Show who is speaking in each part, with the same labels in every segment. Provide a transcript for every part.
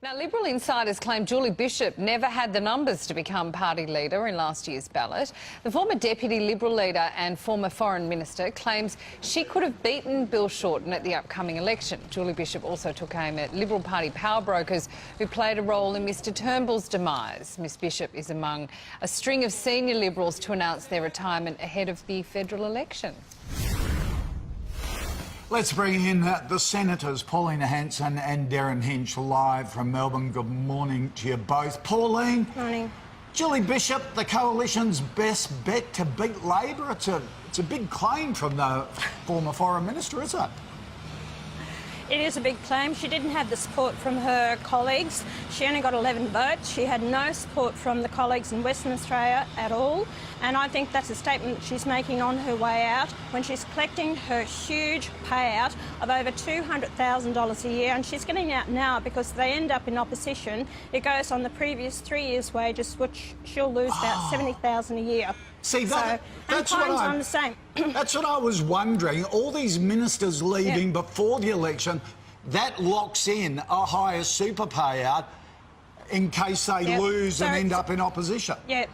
Speaker 1: Now, Liberal insiders claim Julie Bishop never had the numbers to become party leader in last year's ballot. The former Deputy Liberal leader and former Foreign Minister claims she could have beaten Bill Shorten at the upcoming election. Julie Bishop also took aim at Liberal Party power brokers who played a role in Mr Turnbull's demise. Miss Bishop is among a string of senior Liberals to announce their retirement ahead of the federal election.
Speaker 2: Let's bring in the Senators, Paulina Hanson and Derryn Hinch, live from Melbourne. Good morning to you both. Pauline.
Speaker 3: Morning.
Speaker 2: Julie Bishop, the Coalition's best bet to beat Labor. It's a big claim from the former Foreign Minister, isn't it?
Speaker 3: It is a big claim. She didn't have the support from her colleagues. She only got 11 votes. She had no support from the colleagues in Western Australia at all. And I think that's a statement she's making on her way out when she's collecting her huge payout of over $200,000 a year. And she's getting out now because they end up in opposition. It goes on the previous 3 years' wages, which she'll lose about $70,000 a year.
Speaker 2: See,
Speaker 3: that's what I'm the same.
Speaker 2: That's what I was wondering. All these ministers leaving before the election, that locks in a higher super payout in case they lose and end up in opposition.
Speaker 3: Yeah.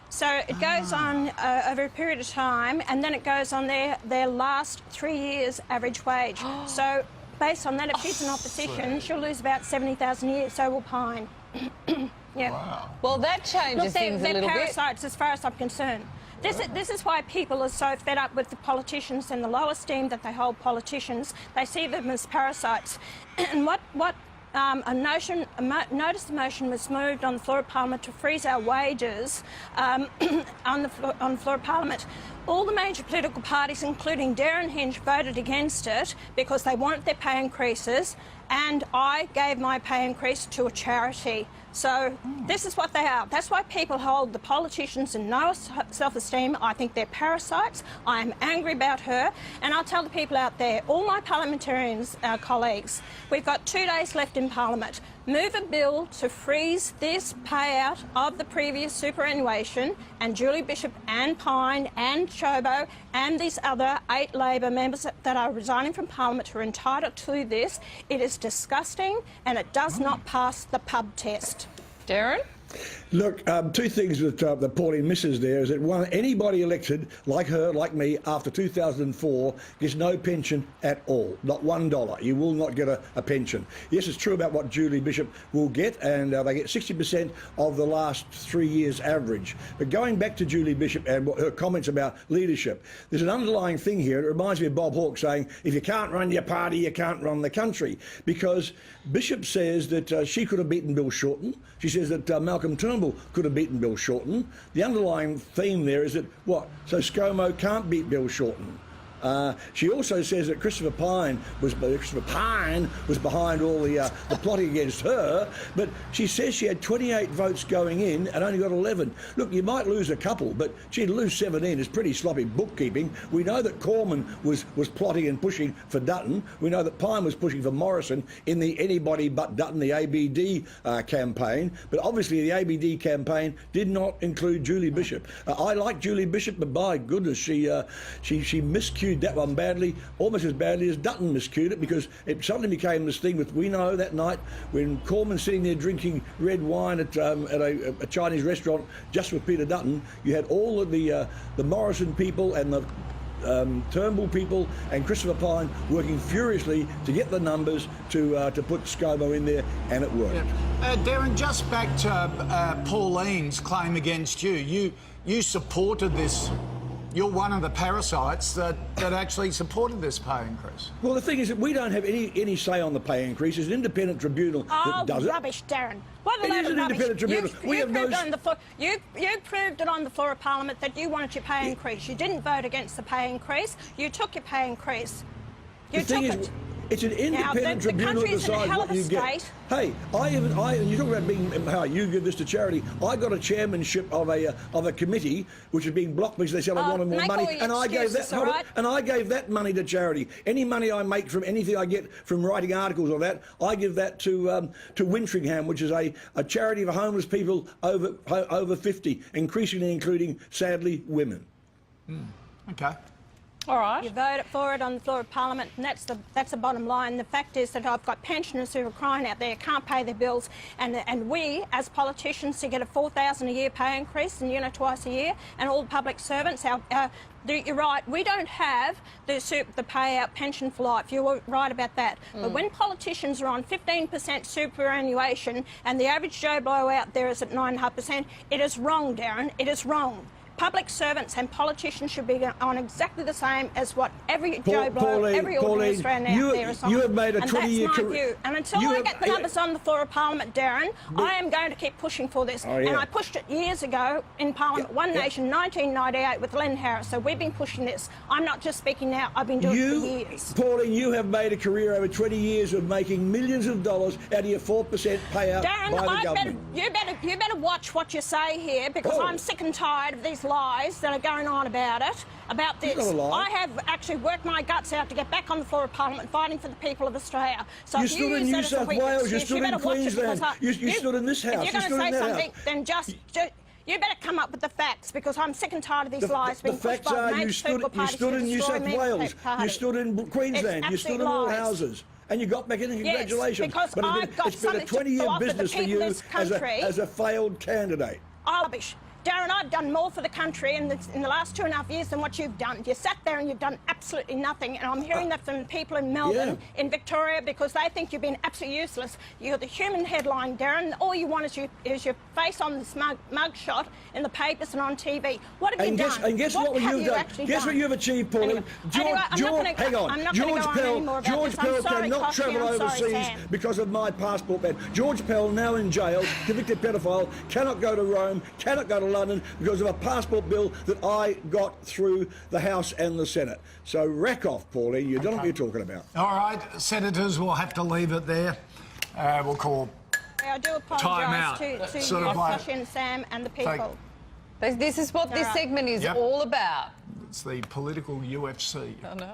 Speaker 3: So it goes on over a period of time, and then it goes on their last 3 years' average wage. So based on that, if she's in opposition, she'll lose about $70,000 a year. So will Pyne. Yeah.
Speaker 2: Wow.
Speaker 1: Well, that changes things a little bit.
Speaker 3: They're parasites, as far as I'm concerned. This is why people are so fed up with the politicians and the low esteem that they hold politicians. They see them as parasites. And a notice of motion was moved on the floor of Parliament to freeze our wages on the floor of Parliament. All the major political parties, including Derryn Hinch, voted against it because they wanted their pay increases, and I gave my pay increase to a charity. So this is what they are. That's why people hold the politicians in no self-esteem. I think they're parasites. I am angry about her. And I'll tell the people out there, all my parliamentarians, our colleagues, we've got 2 days left in Parliament. Move a bill to freeze this payout of the previous superannuation, and Julie Bishop and Pyne and Chobo and these other 8 Labor members that are resigning from Parliament are entitled to this. It is disgusting and it does not pass the pub test.
Speaker 1: Derryn?
Speaker 4: Look, 2 things that Pauline misses there is that one, anybody elected, like her, like me, after 2004 gets no pension at all, not $1. You will not get a pension. Yes, it's true about what Julie Bishop will get, and they get 60% of the last 3 years' average. But going back to Julie Bishop and her comments about leadership, there's an underlying thing here. It reminds me of Bob Hawke saying, if you can't run your party, you can't run the country. Because Bishop says that she could have beaten Bill Shorten. She says that Malcolm Turnbull could have beaten Bill Shorten. The underlying theme there is that, so ScoMo can't beat Bill Shorten. She also says that Christopher Pyne was behind all the plotting against her, but she says she had 28 votes going in and only got 11. Look, you might lose a couple, but she'd lose 17. It's pretty sloppy bookkeeping. We know that Cormann was plotting and pushing for Dutton. We know that Pyne was pushing for Morrison in the Anybody But Dutton, the ABD campaign, but obviously the ABD campaign did not include Julie Bishop. I like Julie Bishop, but by goodness, she miscued that one badly, almost as badly as Dutton miscued it, because it suddenly became this thing with, we know that night when Cormann's sitting there drinking red wine at a Chinese restaurant just with Peter Dutton, you had all of the Morrison people and the Turnbull people and Christopher Pyne working furiously to get the numbers to put ScoMo in there, and it worked.
Speaker 2: Yeah. Derryn, just back to Pauline's claim against you. You supported this. You're one of the parasites that actually supported this pay increase.
Speaker 4: Well, the thing is that we don't have any say on the pay increase. It's an independent tribunal that does it.
Speaker 3: Oh, rubbish, Derryn. What a load of rubbish.
Speaker 4: Independent tribunal.
Speaker 3: You proved it on the floor of Parliament that you wanted your pay increase. You didn't vote against the pay increase. You took your pay increase. You took it.
Speaker 4: It's an independent tribunal that decides what you get. Hey, you talk about being how you give this to charity. I got a chairmanship of a committee which is being blocked because they said I wanted more money, and I gave that money to charity. Any money I make from anything I get from writing articles or that, I give that to Wintringham, which is a charity for homeless people over 50, increasingly including, sadly, women.
Speaker 2: Okay.
Speaker 1: All right.
Speaker 3: You voted for it on the floor of Parliament, and that's the bottom line. The fact is that I've got pensioners who are crying out there, can't pay their bills, and we, as politicians, to get a $4,000 a year pay increase, and twice a year, and all the public servants. You're right. We don't have the payout pension for life. You're right about that. But when politicians are on 15% superannuation, and the average Joe Blow out there is at 9.5%, it is wrong, Darren. It is wrong. Public servants and politicians should be on exactly the same as what every Joe Blow, every ordinary Australian out there is on.
Speaker 4: You have made a 20-year
Speaker 3: career. And that's my
Speaker 4: career.
Speaker 3: view. And until I get the numbers on the floor of Parliament, Darren, I am going to keep pushing for this. And I pushed it years ago in Parliament, One Nation, 1998, with Len Harris. So we've been pushing this. I'm not just speaking now. I've been doing it for years.
Speaker 4: Pauline, you have made a career over 20 years of making millions of dollars out of your 4% payout
Speaker 3: Darren,
Speaker 4: by the government.
Speaker 3: you better watch what you say here, because I'm sick and tired of these lies that are going on about it, about this.
Speaker 4: It's not a lie.
Speaker 3: I have actually worked my guts out to get back on the floor of Parliament fighting for the people of Australia. So
Speaker 4: You
Speaker 3: if
Speaker 4: stood in
Speaker 3: use
Speaker 4: New
Speaker 3: that as a
Speaker 4: South
Speaker 3: weakness,
Speaker 4: Wales, you stood
Speaker 3: better
Speaker 4: in
Speaker 3: watch it,
Speaker 4: Queensland,
Speaker 3: because
Speaker 4: you stood in this house,
Speaker 3: If
Speaker 4: you
Speaker 3: you're
Speaker 4: stood
Speaker 3: going
Speaker 4: in
Speaker 3: to say
Speaker 4: that
Speaker 3: something,
Speaker 4: house.
Speaker 3: then just you better come up with the facts, because I'm sick and tired of these lies
Speaker 4: The
Speaker 3: being pushed
Speaker 4: facts
Speaker 3: by
Speaker 4: are
Speaker 3: major
Speaker 4: you
Speaker 3: political parties
Speaker 4: stood
Speaker 3: to
Speaker 4: in New
Speaker 3: destroy
Speaker 4: South
Speaker 3: me and the
Speaker 4: Wales,
Speaker 3: party.
Speaker 4: you stood in Queensland, you
Speaker 3: It's
Speaker 4: stood in all
Speaker 3: absolute lies.
Speaker 4: houses. And you got back in, and
Speaker 3: Yes,
Speaker 4: congratulations.
Speaker 3: because
Speaker 4: but
Speaker 3: I've got
Speaker 4: it's been a
Speaker 3: something to
Speaker 4: 20-year
Speaker 3: offer the
Speaker 4: business for
Speaker 3: people
Speaker 4: you
Speaker 3: of this country.
Speaker 4: as a failed candidate.
Speaker 3: Rubbish. Darren, I've done more for the country in the last 2.5 years than what you've done. You sat there and you've done absolutely nothing, and I'm hearing that from people in Melbourne, in Victoria, because they think you've been absolutely useless. You're the human headline, Darren. All you want is your face on this mug shot in the papers and on TV. What have you done?
Speaker 4: And guess what
Speaker 3: have
Speaker 4: you've
Speaker 3: you
Speaker 4: done?
Speaker 3: actually
Speaker 4: Guess what you've achieved, Pauline?
Speaker 3: Anyway,
Speaker 4: Hang on.
Speaker 3: George
Speaker 4: Pell cannot travel overseas
Speaker 3: Sam.
Speaker 4: because of my passport ban. George Pell, now in jail, convicted pedophile, cannot go to Rome, cannot go to London because of a passport bill that I got through the House and the Senate. So rack off, Pauline. You don't know what you're talking about.
Speaker 2: All right, senators, we'll have to leave it there. We'll call
Speaker 3: I do
Speaker 2: time
Speaker 3: apologise
Speaker 2: out.
Speaker 3: to
Speaker 2: Sort
Speaker 3: you,
Speaker 2: of like-
Speaker 3: Sashi and Sam, and the people.
Speaker 1: This is what this segment is all about.
Speaker 2: It's the political UFC.
Speaker 1: I know.